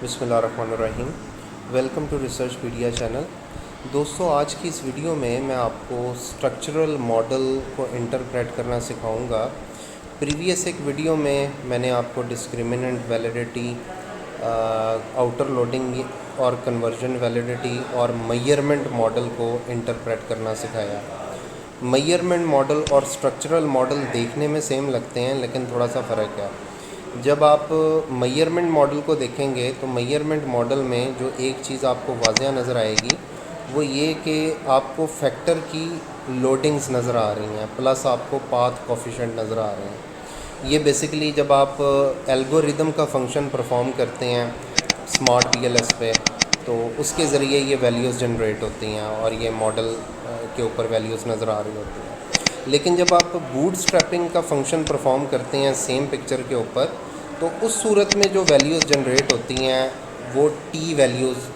बिस्मिल्लाहिर्रहमानिर्रहीम। Welcome to research pedia channel. दोस्तों, आज की इस वीडियो में मैं आपको स्ट्रक्चरल मॉडल को इंटरप्रेट करना सिखाऊंगा। प्रीवियस एक वीडियो में मैंने आपको डिस्क्रिमिनेंट वैलिडिटी, आउटर लोडिंग और कन्वर्जन वैलिडिटी और मेजरमेंट मॉडल को इंटरप्रेट करना सिखाया। मेजरमेंट मॉडल और स्ट्रक्चरल मॉडल देखने में सेम लगते हैं, लेकिन थोड़ा सा फ़र्क है। जब आप मेजरमेंट मॉडल को देखेंगे तो मेजरमेंट मॉडल में जो एक चीज़ आपको वाज़िया नज़र आएगी वो ये कि आपको फैक्टर की लोडिंग्स नज़र आ रही हैं, प्लस आपको पाथ कोफिशिएंट नज़र आ रहे हैं। ये बेसिकली जब आप एल्गोरिदम का फंक्शन परफॉर्म करते हैं स्मार्ट पीएलएस पे, तो उसके ज़रिए ये वैल्यूज़ जनरेट होती हैं और ये मॉडल के ऊपर वैल्यूज़ नज़र आ रही होती हैं। लेकिन जब आप बूटस्ट्रैपिंग का फंक्शन परफॉर्म करते हैं सेम पिक्चर के ऊपर, तो उस सूरत में जो वैल्यूज़ जनरेट होती हैं वो टी वैल्यूज़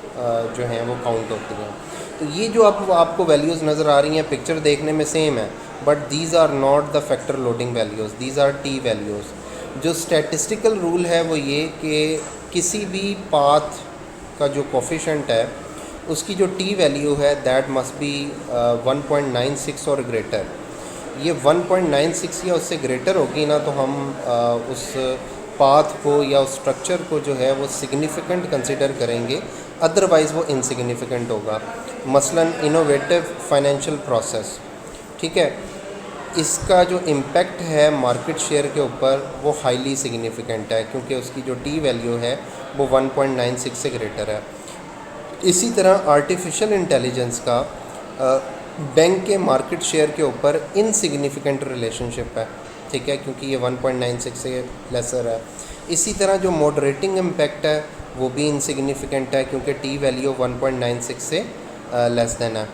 जो हैं वो काउंट होती हैं। तो ये जो आपको वैल्यूज़ नज़र आ रही हैं पिक्चर देखने में सेम है, but these are not the factor loading values, these are t values. जो स्टैटिस्टिकल रूल है वो ये कि किसी भी पाथ का जो कोफिशिएंट है उसकी जो टी वैल्यू है दैट मस्ट बी 1.96 और ग्रेटर। ये 1.96 या उससे ग्रेटर होगी ना तो हम उस पाथ को या उस स्ट्रक्चर को जो है वो सिग्निफिकेंट कंसिडर करेंगे, अदरवाइज़ वो इनसिग्निफिकेंट होगा। मसलन इनोवेटिव फाइनेंशियल प्रोसेस, ठीक है, इसका जो इम्पेक्ट है मार्केट शेयर के ऊपर वो हाईली सिग्निफिकेंट है, क्योंकि उसकी जो टी वैल्यू है वो 1.96 से ग्रेटर है। इसी तरह आर्टिफिशियल इंटेलिजेंस का बैंक के मार्केट शेयर के ऊपर इनसिग्निफिकेंट रिलेशनशिप है, ठीक है, क्योंकि ये 1.96 से लेसर है। इसी तरह जो मॉडरेटिंग इम्पैक्ट है वो भी इनसिग्निफिकेंट है, क्योंकि टी वैल्यू 1.96 से लेस देन है,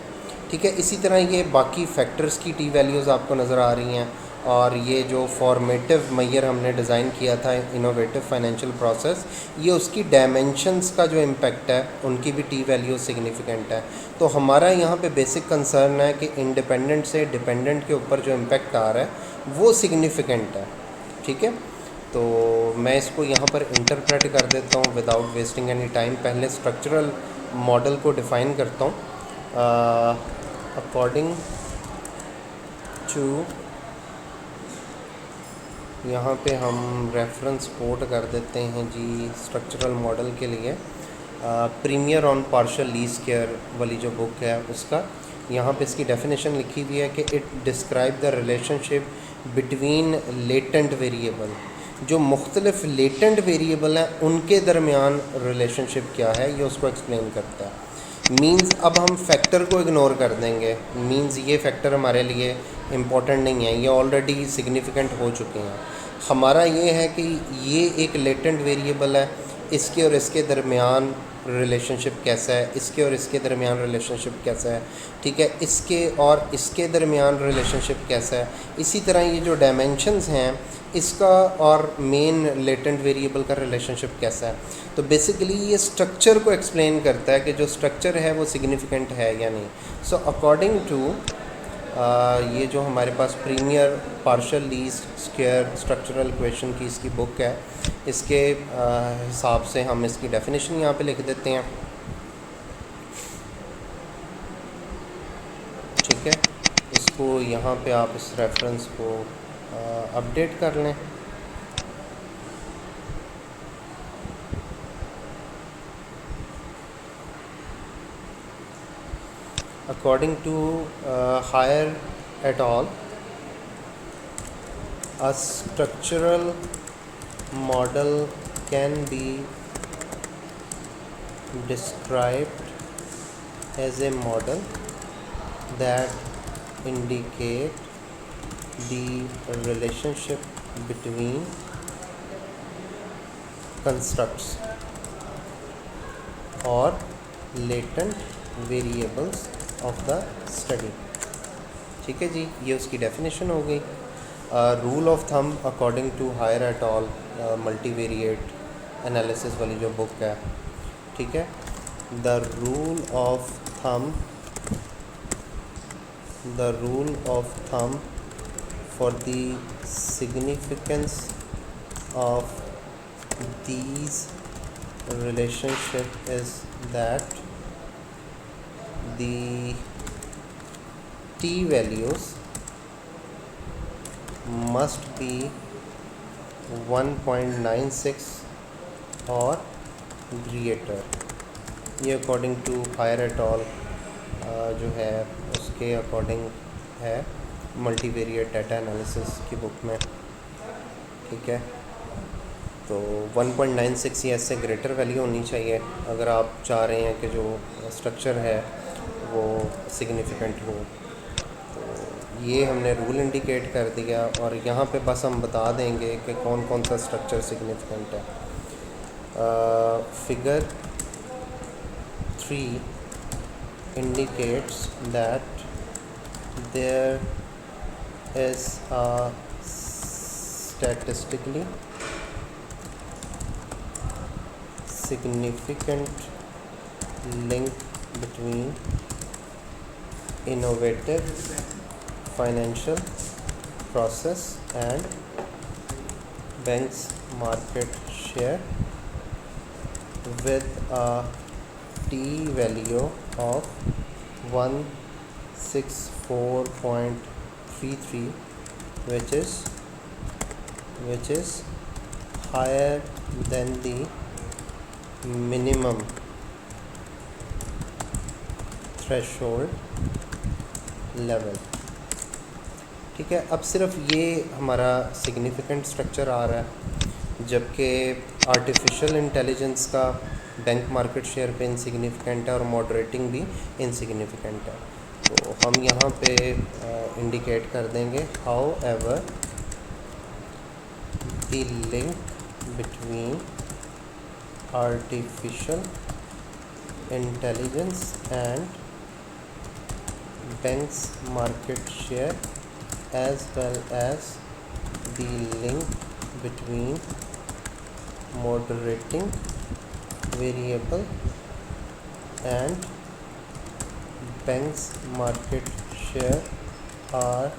ठीक है। इसी तरह ये बाकी फैक्टर्स की टी वैल्यूज़ आपको नज़र आ रही हैं, और ये जो फॉर्मेटिव मेजर हमने डिज़ाइन किया था इनोवेटिव फाइनेंशियल प्रोसेस, ये उसकी डायमेंशंस का जो इम्पेक्ट है उनकी भी टी वैल्यू सिग्निफिकेंट है। तो हमारा यहाँ पे बेसिक कंसर्न है कि इंडिपेंडेंट से डिपेंडेंट के ऊपर जो इम्पेक्ट आ रहा है वो सिग्निफिकेंट है, ठीक है। तो मैं इसको यहाँ पर इंटरप्रेट कर देता हूँ विदाउट वेस्टिंग एनी टाइम। पहले स्ट्रक्चरल मॉडल को डिफ़ाइन करता हूँ। अकॉर्डिंग टू, यहाँ पे हम रेफरेंस कोट कर देते हैं जी स्ट्रक्चरल मॉडल के लिए, primer on partial least squares वाली जो बुक है उसका। यहाँ पे इसकी डेफिनेशन लिखी हुई है कि it describe the relationship between latent variable. जो मुख्तलिफ लेटेंट वेरिएबल हैं उनके दरमियान रिलेशनशिप क्या है ये उसको एक्सप्लेन करता है। मींस अब हम फैक्टर को इग्नोर कर देंगे, मींस ये फैक्टर हमारे लिए इम्पॉर्टेंट नहीं है, ये ऑलरेडी सिग्निफिकेंट हो चुके हैं। हमारा ये है कि ये एक लेटेंट वेरिएबल है, इसके और इसके दरमियान रिलेशनशिप कैसा है, इसके और इसके दरमियान रिलेशनशिप कैसा है, ठीक है, इसके और इसके दरमियान रिलेशनशिप कैसा है। इसी तरह ये जो डायमेंशंस हैं इसका और मेन लेटेंट वेरिएबल का रिलेशनशिप कैसा है। तो बेसिकली ये स्ट्रक्चर को एक्सप्लेन करता है कि जो स्ट्रक्चर है वो सिग्निफिकेंट है या नहीं। सो अकॉर्डिंग टू ये जो हमारे पास premier partial least square structural equation की इसकी बुक है, इसके हिसाब से हम इसकी डेफिनेशन यहाँ पे लिख देते हैं, ठीक है। इसको यहाँ पे आप इस रेफरेंस को अपडेट कर लें। According to Hire et al., a structural model can be described as a model that indicate the relationship between constructs or latent variables of the study, ठीक है जी। ये उसकी डेफिनेशन हो गई। Rule of thumb according to Hair et al multivariate analysis वाली जो book है, ठीक है। The rule of thumb for the significance of these relationship is that the t values must be 1.96 or greater। ये according to Hair et al जो है उसके according है मल्टीवेरिएट डाटा एनालिसिस की बुक में। ठीक है, तो 1.96 या इससे ग्रेटर वैल्यू होनी चाहिए अगर आप चाह रहे हैं कि जो स्ट्रक्चर है वो सिग्निफिकेंट हो। तो ये हमने रूल इंडिकेट कर दिया और यहाँ पे बस हम बता देंगे कि कौन कौन सा स्ट्रक्चर सिग्निफिकेंट है। Figure 3 indicates that there is a statistically significant link between innovative financial process and bank's market share with a t value of 164.33 which is higher than the minimum threshold level। ठीक है, अब सिर्फ ये हमारा significant structure आ रहा है, जबकि artificial intelligence का बैंक मार्केट शेयर पे इनसिग्निफिकेंट है और मॉडरेटिंग भी इनसिग्निफिकेंट है। तो हम यहाँ पे इंडिकेट कर देंगे how ever the link between artificial intelligence and banks market share as well as the link between moderating variable and bank's market share are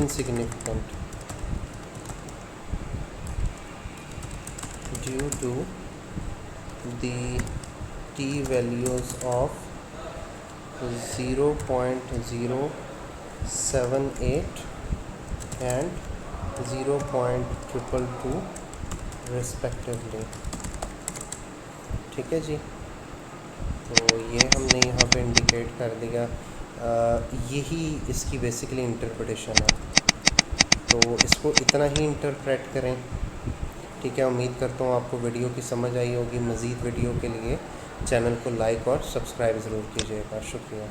insignificant due to the t values of 0.078 and 0.222 respectively। ठीक है जी, तो ये हमने यहाँ पे indicate कर दिया। यही इसकी बेसिकली इंटरप्रिटेशन है, तो इसको इतना ही इंटरप्रेट करें। ठीक है, उम्मीद करता हूँ आपको वीडियो की समझ आई होगी। मज़ीद वीडियो के लिए चैनल को लाइक और सब्सक्राइब ज़रूर कीजिएगा। शुक्रिया।